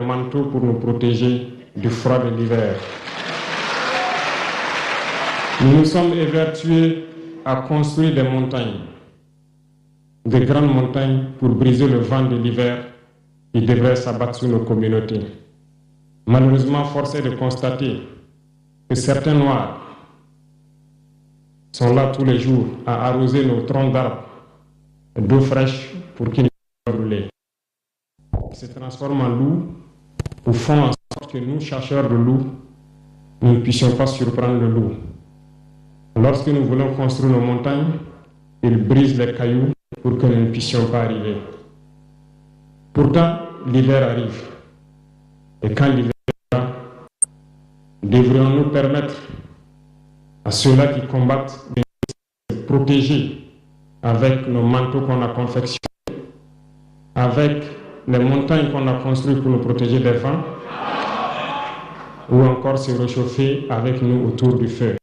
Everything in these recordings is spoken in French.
le manteau pour nous protéger du froid de l'hiver. Nous nous sommes évertués à construire des montagnes, de grandes montagnes pour briser le vent de l'hiver qui devrait s'abattre sur nos communautés. Malheureusement, force est de constater que certains Noirs sont là tous les jours à arroser nos troncs d'arbres d'eau fraîche pour qu'ils ne soient pas brûlés. Ils se transforment en loups ou font en sorte que nous, chercheurs de loups, nous ne puissions pas surprendre le loup. Lorsque nous voulons construire nos montagnes, ils brisent les cailloux pour que nous ne puissions pas arriver. Pourtant, l'hiver arrive. Et quand l'hiver arrive, devrions-nous permettre à ceux-là qui combattent de se protéger avec nos manteaux qu'on a confectionnés, avec les montagnes qu'on a construites pour nous protéger des vents, ou encore se réchauffer avec nous autour du feu.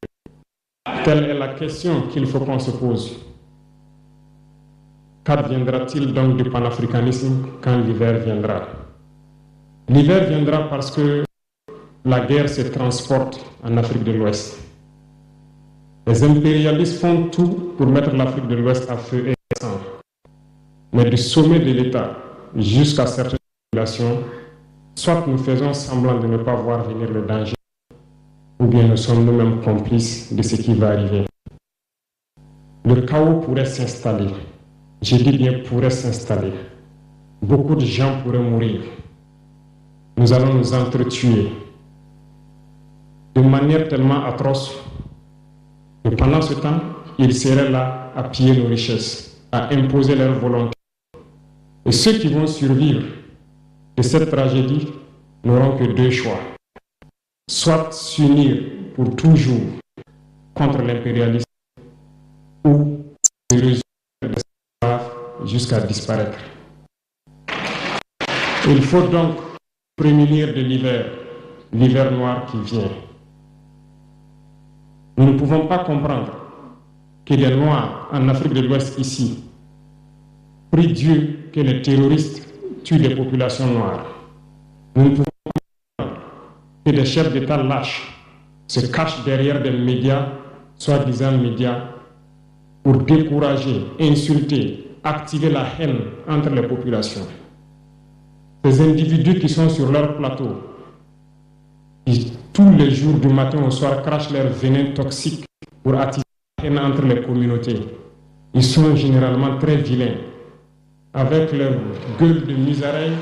Telle est la question qu'il faut qu'on se pose. Qu'adviendra-t-il donc du panafricanisme quand l'hiver viendra? L'hiver viendra parce que la guerre se transporte en Afrique de l'Ouest. Les impérialistes font tout pour mettre l'Afrique de l'Ouest à feu et à sang. Mais du sommet de l'État jusqu'à certaines populations, soit nous faisons semblant de ne pas voir venir le danger, ou bien nous sommes nous-mêmes complices de ce qui va arriver. Le chaos pourrait s'installer. Je dis bien pourrait s'installer. Beaucoup de gens pourraient mourir. Nous allons nous entretuer de manière tellement atroce que pendant ce temps, ils seraient là à piller nos richesses, à imposer leur volonté. Et ceux qui vont survivre de cette tragédie n'auront que deux choix. Soit s'unir pour toujours contre l'impérialisme ou se résoudre d'esclaves jusqu'à disparaître. Il faut donc prémunir de l'hiver noir qui vient. Nous ne pouvons pas comprendre que les Noirs en Afrique de l'Ouest ici prient Dieu que les terroristes tuent des populations noires. Nous ne pouvons pas comprendre que des chefs d'État lâches se cachent derrière des médias, soi-disant médias, pour décourager, insulter, activer la haine entre les populations. Ces individus qui sont sur leur plateau, qui tous les jours du matin au soir crachent leur venin toxique pour attiser la haine entre les communautés, ils sont généralement très vilains, avec leur gueule de musaraigne